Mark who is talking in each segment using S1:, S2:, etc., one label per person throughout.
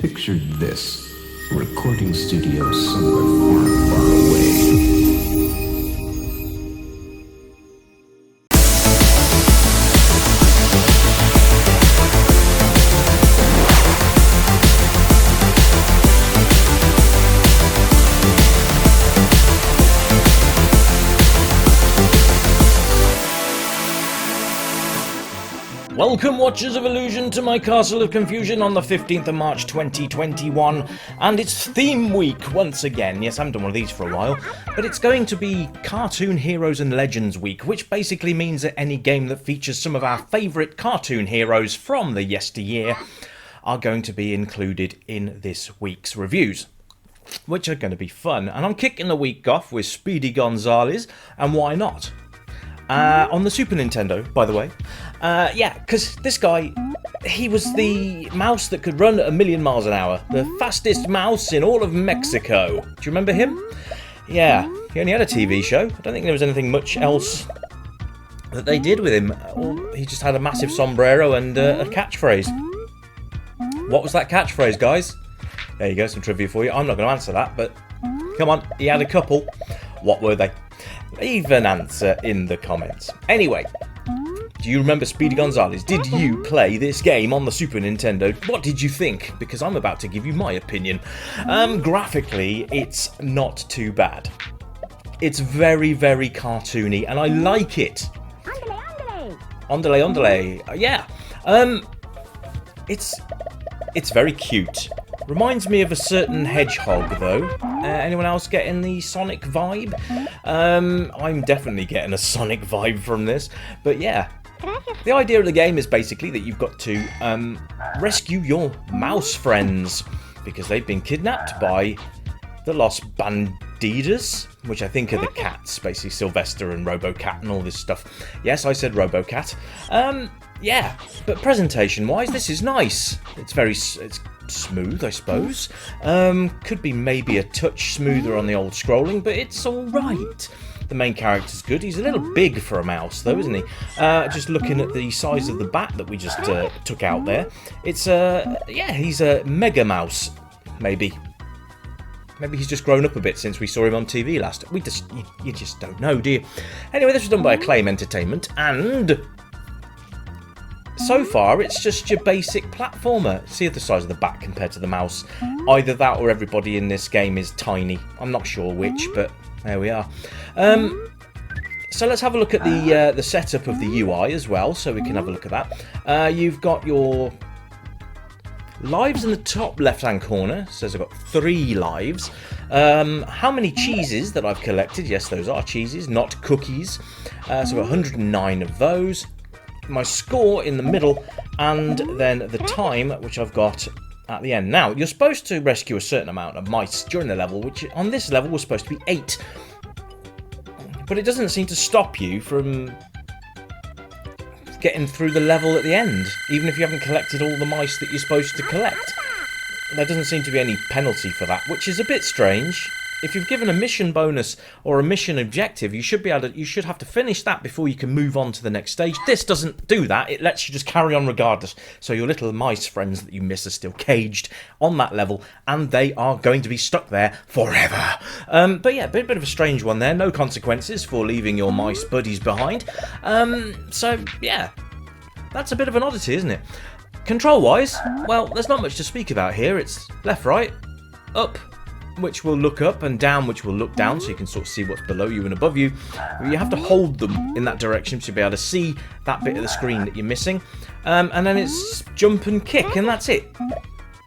S1: Picture this. A recording studio somewhere far, far away.
S2: Welcome, Watchers of Illusion, to my Castle of Confusion on the 15th of March 2021, and it's Theme Week once again. Yes, I haven't done one of these for a while, but it's going to be Cartoon Heroes and Legends Week, which basically means that any game that features some of our favourite cartoon heroes from the yesteryear are going to be included in this week's reviews, which are going to be fun. And I'm kicking the week off with Speedy Gonzales, and why not? On the Super Nintendo, by the way. Yeah, because this guy, he was the mouse that could run at 1,000,000 miles an hour. The fastest mouse in all of Mexico. Do you remember him? Yeah, he only had a TV show. I don't think there was anything much else that they did with him. He just had a massive sombrero and a catchphrase. What was that catchphrase, guys? There you go, some trivia for you. I'm not going to answer that, but come on, he had a couple. What were they? Leave an answer in the comments. Anyway, do you remember Speedy Gonzales? Did you play this game on the Super Nintendo? What did you think? Because I'm about to give you my opinion. Graphically, it's not too bad. It's very, very cartoony, and I like it. Ondele, ondele. Yeah. It's very cute. Reminds me of a certain hedgehog, though. Anyone else getting the Sonic vibe? I'm definitely getting a Sonic vibe from this. But yeah, the idea of the game is basically that you've got to rescue your mouse friends because they've been kidnapped by the Los Bandidos, which I think are the cats, basically Sylvester and RoboCat and all this stuff. Yes, I said RoboCat. Yeah, but presentation-wise, this is nice. It's smooth, I suppose. Could be maybe a touch smoother on the old scrolling, but it's alright. The main character's good. He's a little big for a mouse, though, isn't he? Just looking at the size of the bat that we just took out there. It's, yeah, he's a mega mouse, maybe. Maybe he's just grown up a bit since we saw him on TV last. You just don't know, do you? Anyway, this was done by Acclaim Entertainment, and so far, it's just your basic platformer. See the size of the bat compared to the mouse. Either that or everybody in this game is tiny. I'm not sure which, but there we are. So let's have a look at the setup of the UI as well, so we can have a look at that. You've got your lives in the top left-hand corner. It says I've got 3 lives. How many cheeses that I've collected? Yes, those are cheeses, not cookies. So I've got 109 of those. My score in the middle, and then the time, which I've got at the end. Now, you're supposed to rescue a certain amount of mice during the level, which on this level was supposed to be 8. But it doesn't seem to stop you from getting through the level at the end, even if you haven't collected all the mice that you're supposed to collect. There doesn't seem to be any penalty for that, which is a bit strange. If you've given a mission bonus or a mission objective, you should have to finish that before you can move on to the next stage. This doesn't do that. It lets you just carry on regardless. So your little mice friends that you miss are still caged on that level, and they are going to be stuck there forever. But yeah, a bit of a strange one there. No consequences for leaving your mice buddies behind. So yeah, that's a bit of an oddity, isn't it? Control-wise, well, there's not much to speak about here. It's left, right, up, which will look up, and down, which will look down, so you can sort of see what's below you and above you. You have to hold them in that direction to be able to see that bit of the screen that you're missing. And then it's jump and kick, and that's it.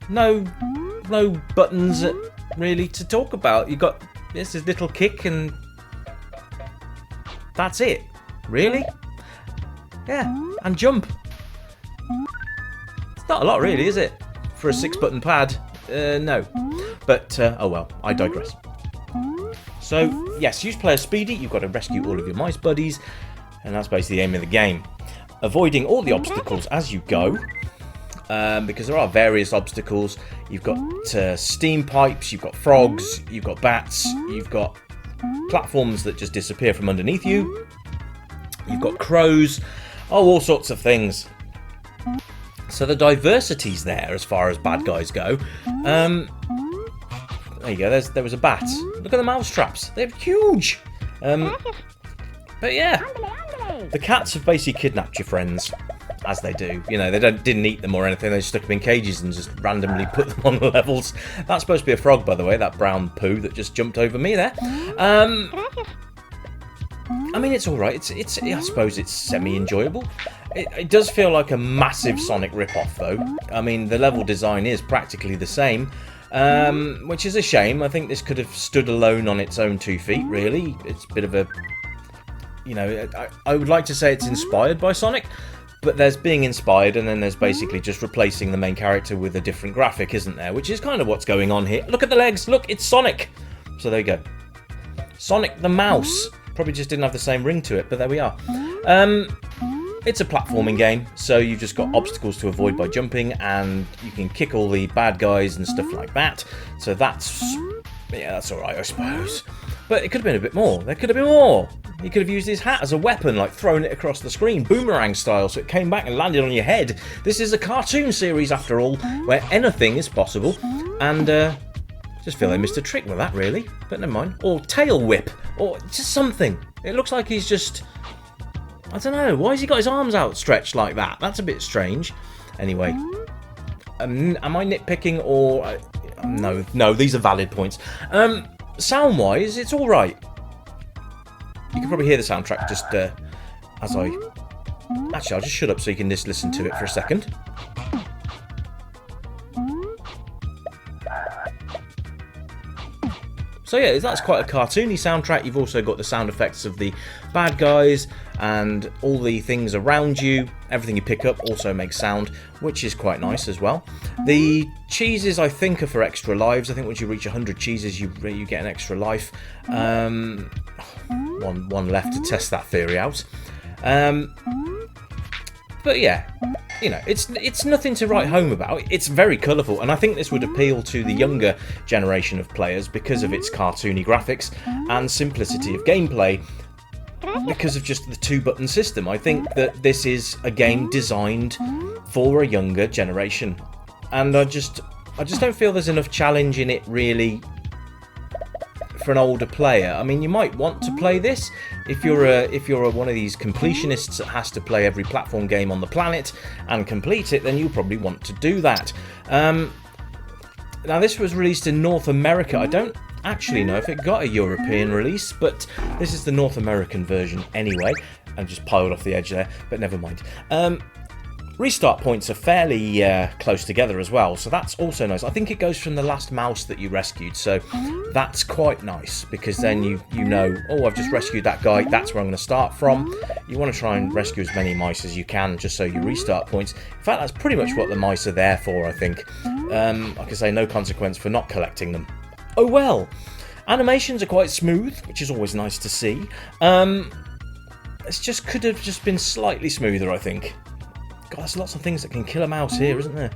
S2: No buttons really to talk about. You've got this little kick, and that's it. Really? Yeah, and jump. It's not a lot, really, is it? For a 6-button pad. No. But, oh well, I digress. So, yes, use player Speedy, you've got to rescue all of your mice buddies, and that's basically the aim of the game. Avoiding all the obstacles as you go, because there are various obstacles. You've got steam pipes, you've got frogs, you've got bats, you've got platforms that just disappear from underneath you, you've got crows, all sorts of things. So the diversity's there as far as bad guys go. There you go, there was a bat. Look at the mouse traps, they're huge. But yeah, the cats have basically kidnapped your friends, as they do. You know, they didn't eat them or anything, they just stuck them in cages and just randomly put them on the levels. That's supposed to be a frog, by the way, that brown poo that just jumped over me there. I mean, it's alright, I suppose it's semi-enjoyable. It does feel like a massive Sonic rip-off, though. I mean, the level design is practically the same, which is a shame. I think this could have stood alone on its own 2 feet, really. It's a bit of a... You know, I would like to say it's inspired by Sonic, but there's being inspired, and then there's basically just replacing the main character with a different graphic, isn't there? Which is kind of what's going on here. Look at the legs! Look, it's Sonic! So there you go. Sonic the Mouse. Probably just didn't have the same ring to it, but there we are. It's a platforming game, so you've just got obstacles to avoid by jumping, and you can kick all the bad guys and stuff like that. So that's alright, I suppose. But it could have been a bit more. There could have been more. He could have used his hat as a weapon, like thrown it across the screen, boomerang style, so it came back and landed on your head. This is a cartoon series, after all, where anything is possible. And just feel they missed a trick with that, really. But never mind. Or tail whip, or just something. It looks like he's just... I don't know, why has he got his arms outstretched like that? That's a bit strange. Anyway, am I nitpicking or... No, these are valid points. Sound-wise, it's alright. You can probably hear the soundtrack just as I... Actually, I'll just shut up so you can just listen to it for a second. So yeah, that's quite a cartoony soundtrack. You've also got the sound effects of the bad guys and all the things around you. Everything you pick up also makes sound, which is quite nice as well. The cheeses, I think, are for extra lives. I think once you reach 100 cheeses, you get an extra life. One left to test that theory out. But yeah, you know, it's nothing to write home about. It's very colourful, and I think this would appeal to the younger generation of players because of its cartoony graphics and simplicity of gameplay, because of just the 2-button system. I think that this is a game designed for a younger generation, and I just don't feel there's enough challenge in it, really, for an older player. I mean, you might want to play this if you're one of these completionists that has to play every platform game on the planet and complete it, then you'll probably want to do that. Now, this was released in North America. I don't actually know if it got a European release, but this is the North American version anyway. I just piled off the edge there, but never mind. Restart points are fairly close together as well, so that's also nice. I think it goes from the last mouse that you rescued, so that's quite nice, because then you know, oh, I've just rescued that guy, that's where I'm going to start from. You want to try and rescue as many mice as you can, just so you restart points. In fact, that's pretty much what the mice are there for, I think. Like I say, no consequence for not collecting them. Oh well. Animations are quite smooth, which is always nice to see. It could have just been slightly smoother, I think. God, there's lots of things that can kill a mouse here, isn't there?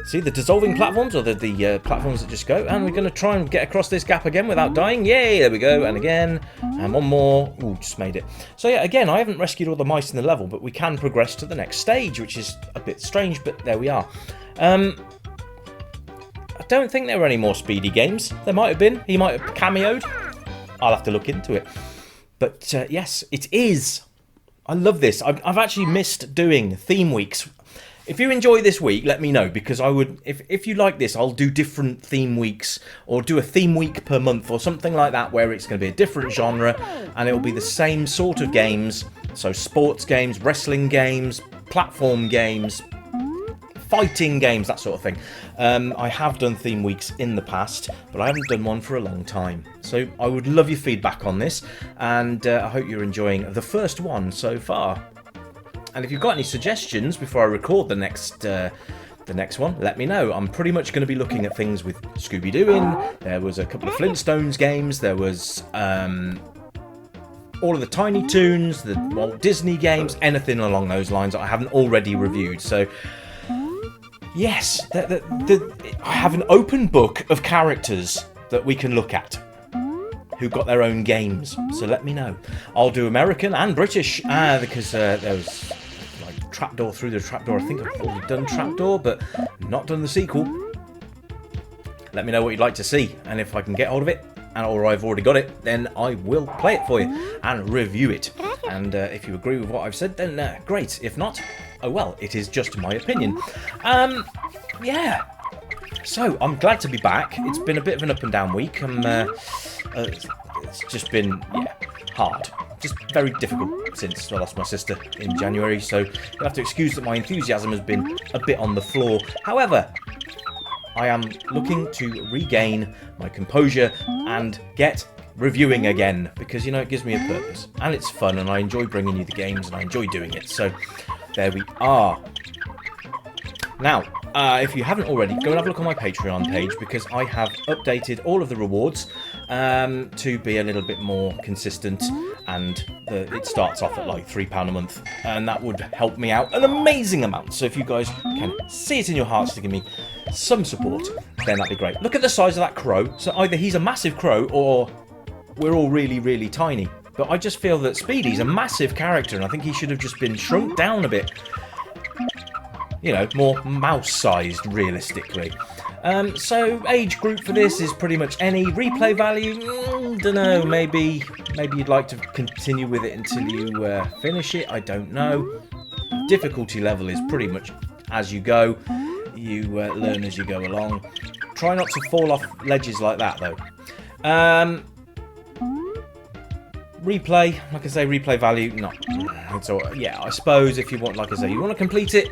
S2: See, the dissolving platforms, or the platforms that just go, and we're going to try and get across this gap again without dying. Yay, there we go, and again, and one more. Ooh, just made it. So yeah, again, I haven't rescued all the mice in the level, but we can progress to the next stage, which is a bit strange, but there we are. I don't think there were any more Speedy games. There might have been. He might have cameoed. I'll have to look into it. But yes, it is. I love this. I've actually missed doing theme weeks. If you enjoy this week, let me know, because I would, if you like this, I'll do different theme weeks, or do a theme week per month or something like that, where it's going to be a different genre and it'll be the same sort of games. So sports games, wrestling games, platform games, fighting games, that sort of thing. I have done theme weeks in the past, but I haven't done one for a long time. So I would love your feedback on this, and I hope you're enjoying the first one so far. And if you've got any suggestions before I record the next one, let me know. I'm pretty much going to be looking at things with Scooby-Doo in. There was a couple of Flintstones games. There was all of the Tiny Toons, the Walt Disney games, anything along those lines that I haven't already reviewed. So yes, I have an open book of characters that we can look at who got their own games, so let me know. I'll do American and British, because there was like trapdoor through the trapdoor. I think I've already done trapdoor, but not done the sequel. Let me know what you'd like to see, and if I can get hold of it, or I've already got it, then I will play it for you and review it. And if you agree with what I've said, then great. If not, oh well, it is just my opinion. Yeah. So, I'm glad to be back. It's been a bit of an up and down week. It's just been, hard. Just very difficult since I lost my sister in January, so you'll have to excuse that my enthusiasm has been a bit on the floor. However, I am looking to regain my composure and get reviewing again, because, it gives me a purpose. And it's fun, and I enjoy bringing you the games, and I enjoy doing it. So, there we are. Now, if you haven't already, go and have a look on my Patreon page, because I have updated all of the rewards to be a little bit more consistent, and it starts off at like £3 a month, and that would help me out an amazing amount. So if you guys can see it in your hearts to give me some support, then that'd be great. Look at the size of that crow. So either he's a massive crow, or we're all really, really tiny. But I just feel that Speedy's a massive character, and I think he should have just been shrunk down a bit. More mouse-sized, realistically. So, age group for this is pretty much any. Replay value, don't know, maybe you'd like to continue with it until you finish it, I don't know. Difficulty level is pretty much as you go. You learn as you go along. Try not to fall off ledges like that, though. Replay, like I say, replay value, no. It's all, I suppose if you want, like I say, you want to complete it,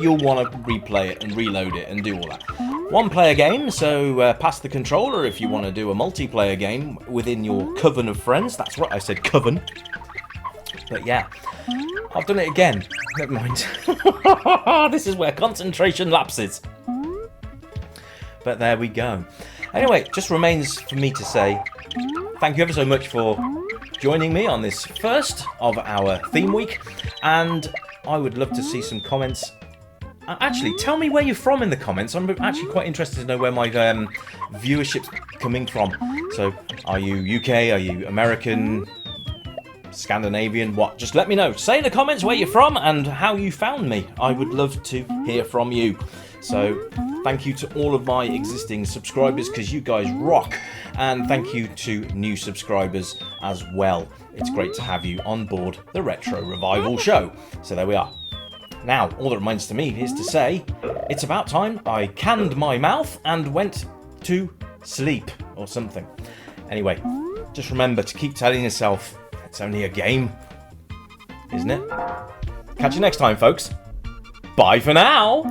S2: you'll want to replay it and reload it and do all that. One player game, so pass the controller if you want to do a multiplayer game within your coven of friends. That's right, I said coven. But yeah, I've done it again. Never mind. This is where concentration lapses. But there we go. Anyway, just remains for me to say thank you ever so much for joining me on this first of our theme week, and I would love to see some comments. Actually, tell me where you're from in the comments. I'm actually quite interested to know where my viewership's coming from. So, are you UK? Are you American? Scandinavian? What? Just let me know. Say in the comments where you're from and how you found me. I would love to hear from you. So, thank you to all of my existing subscribers, because you guys rock. And thank you to new subscribers as well. It's great to have you on board the Retro Revival show. So there we are. Now, all that remains to me is to say, it's about time I canned my mouth and went to sleep or something. Anyway, just remember to keep telling yourself it's only a game, isn't it? Catch you next time, folks. Bye for now.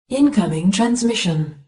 S3: Incoming transmission.